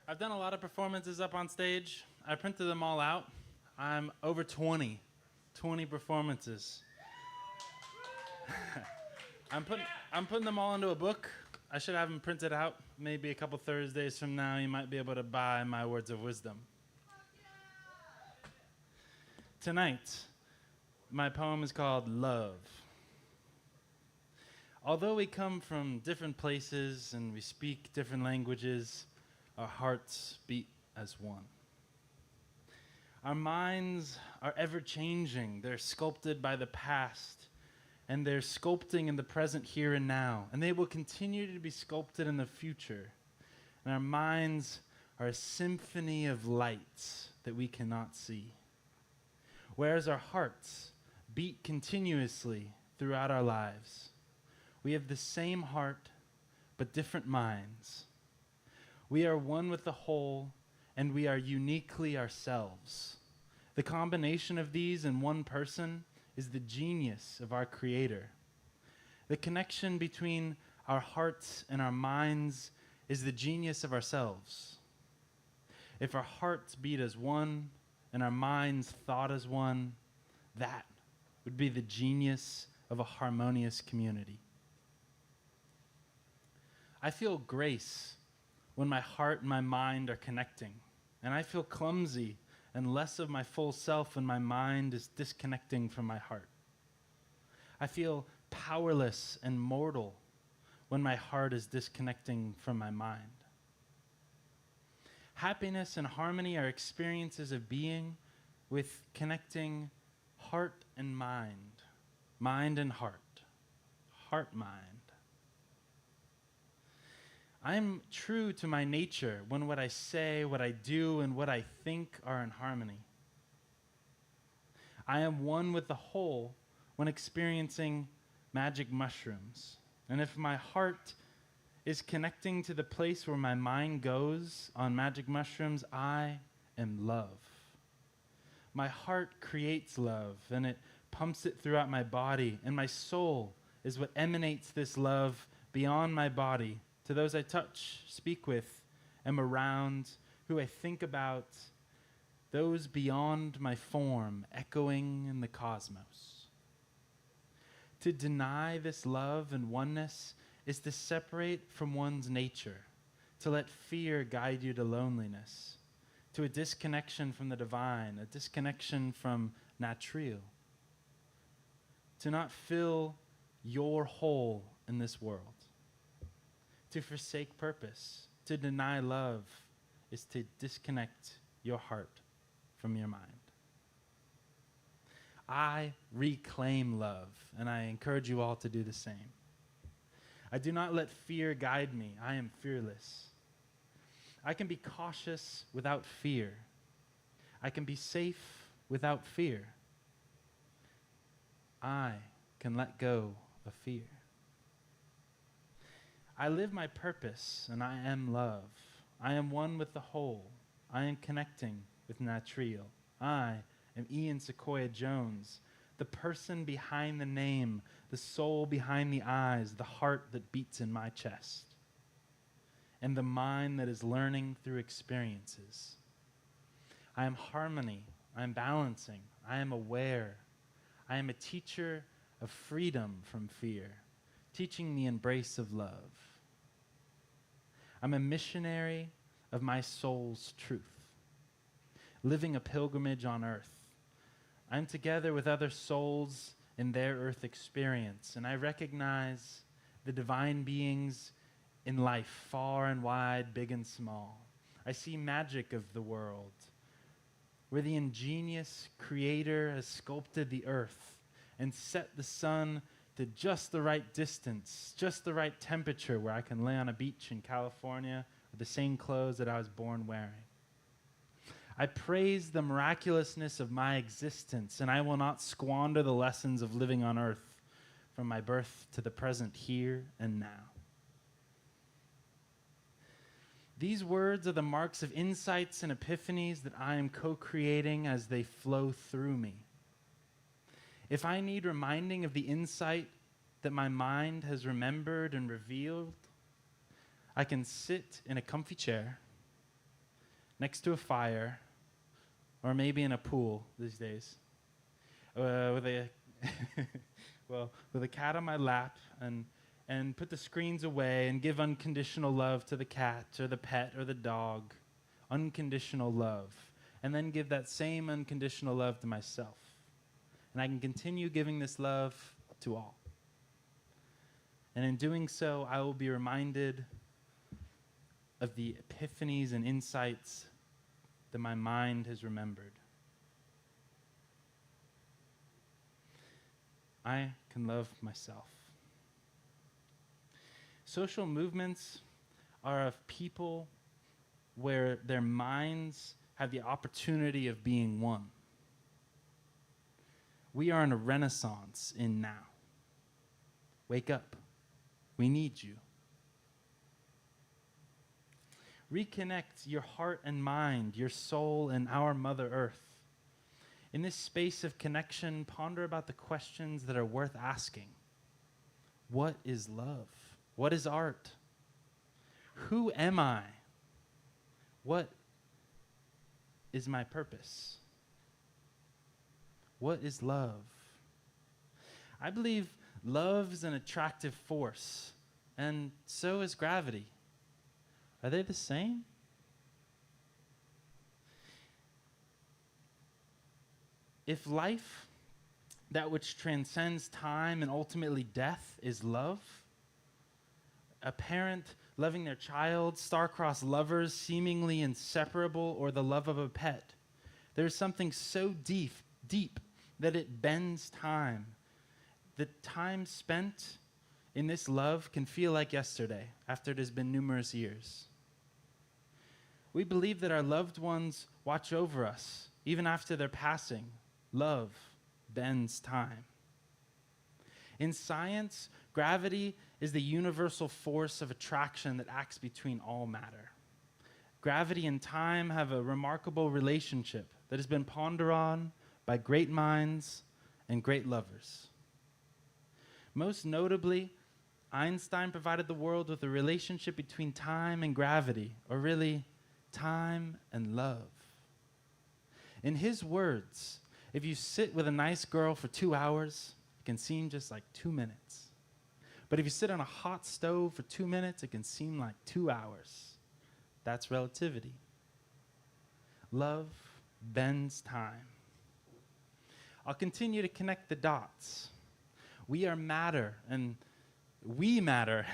I've done a lot of performances up on stage. I printed them all out. I'm over 20 performances. I'm putting them all into a book. I should have them printed out. Maybe a couple Thursdays from now, you might be able to buy my words of wisdom. Tonight, my poem is called Love. Although we come from different places and we speak different languages, our hearts beat as one. Our minds are ever changing. They're sculpted by the past, and they're sculpting in the present here and now, and they will continue to be sculpted in the future. And our minds are a symphony of lights that we cannot see. Whereas our hearts beat continuously throughout our lives. We have the same heart, but different minds. We are one with the whole, and we are uniquely ourselves. The combination of these in one person is the genius of our Creator. The connection between our hearts and our minds is the genius of ourselves. If our hearts beat as one and our minds thought as one, that would be the genius of a harmonious community. I feel grace when my heart and my mind are connecting, and I feel clumsy and less of my full self when my mind is disconnecting from my heart. I feel powerless and mortal when my heart is disconnecting from my mind. Happiness and harmony are experiences of being with connecting heart and mind, mind and heart, heart-mind. I'm true to my nature when what I say, what I do, and what I think are in harmony. I am one with the whole when experiencing magic mushrooms. And if my heart is connecting to the place where my mind goes on magic mushrooms, I am love. My heart creates love, and it pumps it throughout my body, and my soul is what emanates this love beyond my body to those I touch, speak with, am around, who I think about, those beyond my form, echoing in the cosmos. To deny this love and oneness is to separate from one's nature, to let fear guide you to loneliness, to a disconnection from the divine, a disconnection from natural, to not fill your hole in this world. To forsake purpose, to deny love, is to disconnect your heart from your mind. I reclaim love, and I encourage you all to do the same. I do not let fear guide me. I am fearless. I can be cautious without fear. I can be safe without fear. I can let go of fear. I live my purpose, and I am love. I am one with the whole. I am connecting with Natriel. I am Ian Sequoia Jones, the person behind the name, the soul behind the eyes, the heart that beats in my chest, and the mind that is learning through experiences. I am harmony. I am balancing. I am aware. I am a teacher of freedom from fear, teaching the embrace of love. I'm a missionary of my soul's truth, living a pilgrimage on earth. I'm together with other souls in their earth experience, and I recognize the divine beings in life, far and wide, big and small. I see magic of the world, where the ingenious creator has sculpted the earth and set the sun to just the right distance, just the right temperature where I can lay on a beach in California with the same clothes that I was born wearing. I praise the miraculousness of my existence, and I will not squander the lessons of living on earth from my birth to the present here and now. These words are the marks of insights and epiphanies that I am co-creating as they flow through me. If I need reminding of the insight that my mind has remembered and revealed, I can sit in a comfy chair next to a fire, or maybe in a pool these days, with a with a cat on my lap, and put the screens away and give unconditional love to the cat or the pet or the dog, unconditional love, and then give that same unconditional love to myself. And I can continue giving this love to all. And in doing so, I will be reminded of the epiphanies and insights that my mind has remembered. I can love myself. Social movements are of people where their minds have the opportunity of being one. We are in a renaissance in now. Wake up. We need you. Reconnect your heart and mind, your soul, and our Mother Earth. In this space of connection, ponder about the questions that are worth asking. What is love? What is art? Who am I? What is my purpose? What is love? I believe love is an attractive force, and so is gravity. Are they the same? If life, that which transcends time and ultimately death, is love, a parent loving their child, star-crossed lovers seemingly inseparable, or the love of a pet, there's something so deep that it bends time. The time spent in this love can feel like yesterday after it has been numerous years. We believe that our loved ones watch over us even after their passing. Love bends time. In science, gravity is the universal force of attraction that acts between all matter. Gravity and time have a remarkable relationship that has been pondered on by great minds and great lovers. Most notably, Einstein provided the world with a relationship between time and gravity, or really, time and love. In his words, if you sit with a nice girl for 2 hours, it can seem just like 2 minutes. But if you sit on a hot stove for 2 minutes, it can seem like 2 hours. That's relativity. Love bends time. I'll continue to connect the dots. We are matter, and we matter,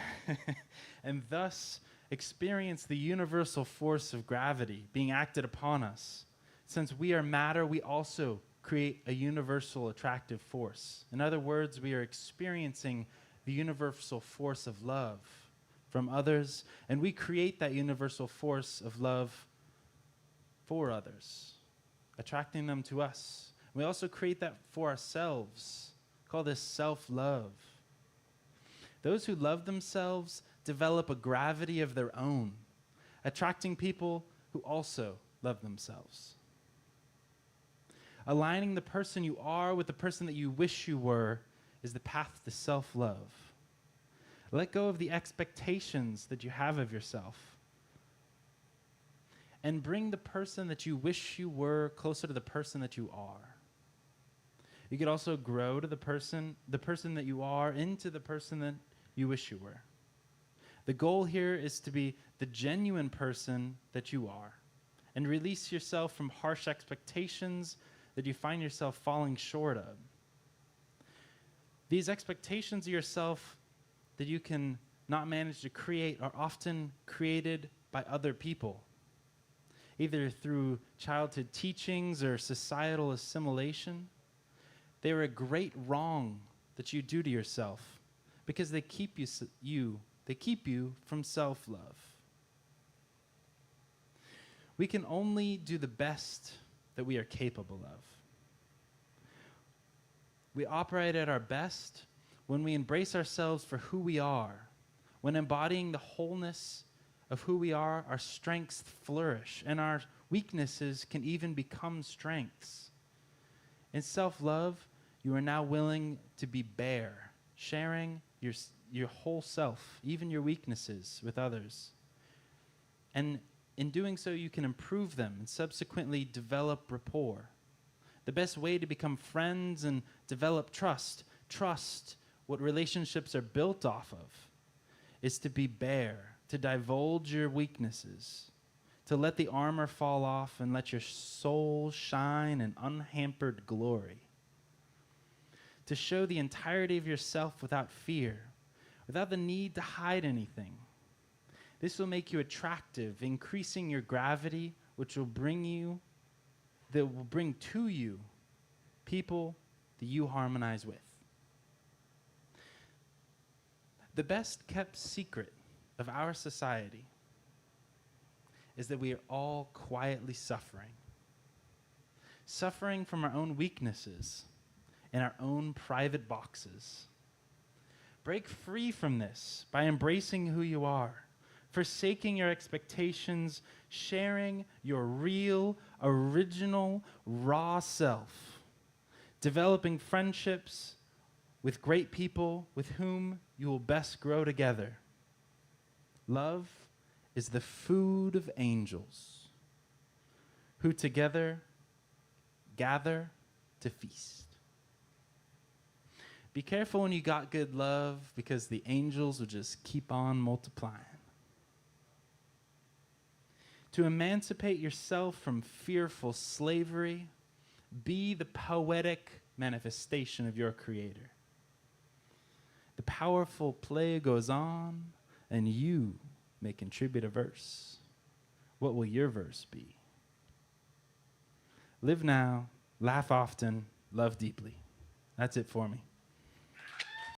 and thus experience the universal force of gravity being acted upon us. Since we are matter, we also create a universal attractive force. In other words, we are experiencing the universal force of love from others, and we create that universal force of love for others, attracting them to us. We also create that for ourselves. Call this self-love. Those who love themselves develop a gravity of their own, attracting people who also love themselves. Aligning the person you are with the person that you wish you were is the path to self-love. Let go of the expectations that you have of yourself, and bring the person that you wish you were closer to the person that you are. You could also grow to the person that you are into the person that you wish you were. The goal here is to be the genuine person that you are, and release yourself from harsh expectations that you find yourself falling short of. These expectations of yourself that you can not manage to create are often created by other people, either through childhood teachings or societal assimilation. They are a great wrong that you do to yourself because they keep you from self-love. We can only do the best that we are capable of. We operate at our best when we embrace ourselves for who we are. When embodying the wholeness of who we are, our strengths flourish, and our weaknesses can even become strengths. In self-love, you are now willing to be bare, sharing your whole self, even your weaknesses, with others. And In doing so, you can improve them and subsequently develop rapport. The best way to become friends and develop trust, what relationships are built off of, is to be bare, to divulge your weaknesses, to let the armor fall off and let your soul shine in unhampered glory. To show the entirety of yourself without fear, without the need to hide anything. This will make you attractive, increasing your gravity, which will bring to you people that you harmonize with. The best kept secret of our society is that we are all quietly suffering. Suffering from our own weaknesses in our own private boxes. Break free from this by embracing who you are, forsaking your expectations, sharing your real, original, raw self, developing friendships with great people with whom you will best grow together. Love is the food of angels, who together gather to feast. Be careful when you got good love, because the angels will just keep on multiplying. To emancipate yourself from fearful slavery, be the poetic manifestation of your Creator. The powerful play goes on, and you may contribute a verse. What will your verse be? Live now, laugh often, love deeply. That's it for me.